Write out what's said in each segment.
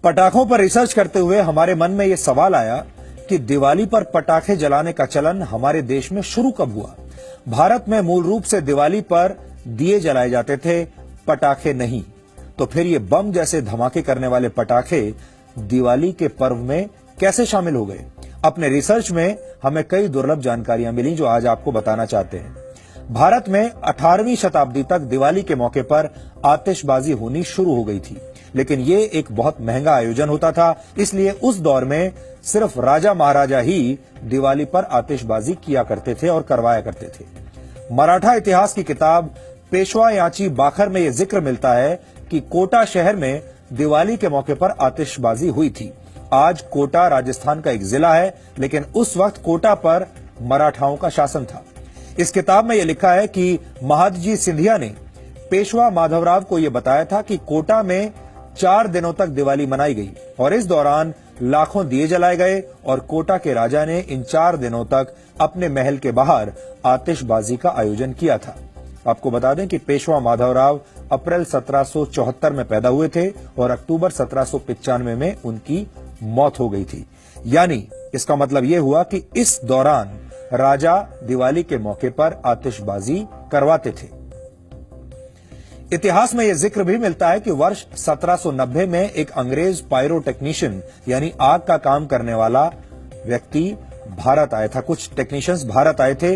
पटाखों पर रिसर्च करते हुए हमारे मन में यह सवाल आया कि दिवाली पर पटाखे जलाने का चलन हमारे देश में शुरू कब हुआ। भारत में मूल रूप से दिवाली पर दिए जलाए जाते थे, पटाखे नहीं। तो फिर ये बम जैसे धमाके करने वाले पटाखे दिवाली के पर्व में कैसे शामिल हो गए? अपने रिसर्च में हमें कई दुर्लभ जानकारियां मिली जो आज आपको बताना चाहते हैं। भारत में 18वीं शताब्दी तक दिवाली के मौके पर आतिशबाजी होनी शुरू हो गई थी, लेकिन ये एक बहुत महंगा आयोजन होता था, इसलिए उस दौर में सिर्फ राजा महाराजा ही दिवाली पर आतिशबाजी किया करते थे और करवाया करते थे। मराठा इतिहास की किताब पेशवा याची बाखर में यह जिक्र मिलता है कि कोटा शहर में दिवाली के मौके पर आतिशबाजी हुई थी। आज कोटा राजस्थान का एक जिला है, लेकिन उस वक्त कोटा पर मराठाओं का शासन था। इस किताब में यह लिखा है कि महादजी सिंधिया ने पेशवा माधवराव को यह बताया था कि कोटा में 4 दिनों तक दिवाली मनाई गई और इस दौरान लाखों दिए जलाए गए और कोटा के राजा ने इन 4 दिनों तक अपने महल के बाहर आतिशबाजी का आयोजन किया था। आपको बता दें कि पेशवा माधवराव अप्रैल 1774 में पैदा हुए थे और अक्टूबर 1795 में उनकी मौत हो गई थी। यानी इसका मतलब यह हुआ कि इस दौरान राजा दिवाली के मौके पर आतिशबाजी करवाते थे। इतिहास में यह जिक्र भी मिलता है कि वर्ष 1790 में एक अंग्रेज पायरोटेक्नीशियन यानी आग का काम करने वाला व्यक्ति भारत आया था। कुछ टेक्नीशियंस भारत आए थे।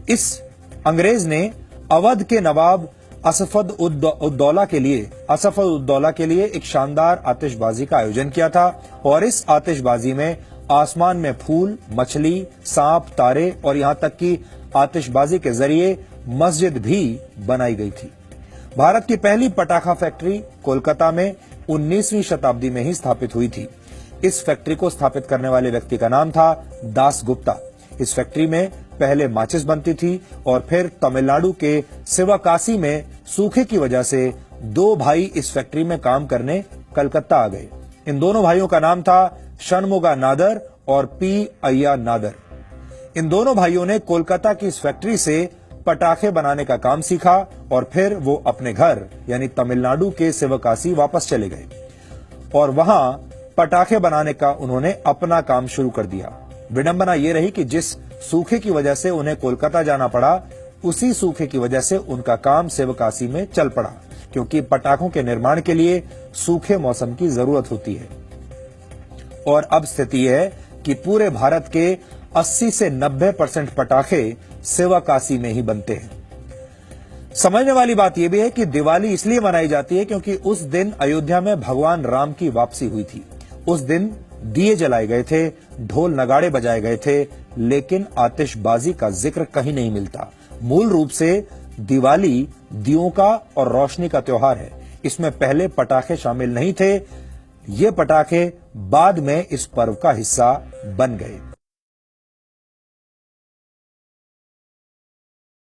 इस अंग्रेज ने अवध के नवाब असफद उद्दौला के लिए एक शानदार आतिशबाजी का आयोजन किया था और इस आतिशबाजी में आसमान में फूल, मछली, सांप, तारे और यहां तक कि आतिशबाजी के जरिए मस्जिद भी बनाई गई थी। भारत की पहली पटाखा फैक्ट्री कोलकाता में 19वीं शताब्दी में ही स्थापित हुई थी। इस फैक्ट्री को स्थापित करने वाले व्यक्ति का नाम था दास गुप्ता। इस फैक्ट्री में पहले माचिस बनती थी और फिर तमिलनाडु के शिवकाशी में सूखे की वजह से 2 भाई इस फैक्ट्री में काम करने कलकत्ता आ गए। इन दोनों भाइयों का नाम था षणमुगा नादर और पी अय्या नादर। इन दोनों भाइयों ने कोलकाता की इस फैक्ट्री से पटाखे बनाने का काम सीखा और फिर वो अपने घर यानी तमिलनाडु के शिवकाशी वापस चले गए और वहां पटाखे बनाने का उन्होंने अपना काम शुरू कर दिया। विडंबना यह रही कि जिस सूखे की वजह से उन्हें कोलकाता जाना पड़ा, उसी सूखे की वजह से उनका काम शिवकाशी में चल पड़ा, क्योंकि पटाखों के निर्माण के लिए सूखे मौसम की जरूरत होती है। और अब स्थिति यह है कि पूरे भारत के 80 से 90% पटाखे शिवकाशी में ही बनते हैं। समझने वाली बात यह भी है कि दिवाली इसलिए मनाई जाती है क्योंकि उस दिन अयोध्या में भगवान राम की वापसी हुई थी। उस दिन दिए जलाए गए थे, ढोल नगाड़े बजाए गए थे, लेकिन आतिशबाजी का जिक्र कहीं नहीं मिलता। मूल रूप से दिवाली दियों का और रोशनी का त्योहार है। इसमें पहले पटाखे शामिल नहीं थे। ये पटाखे बाद में इस पर्व का हिस्सा बन गए।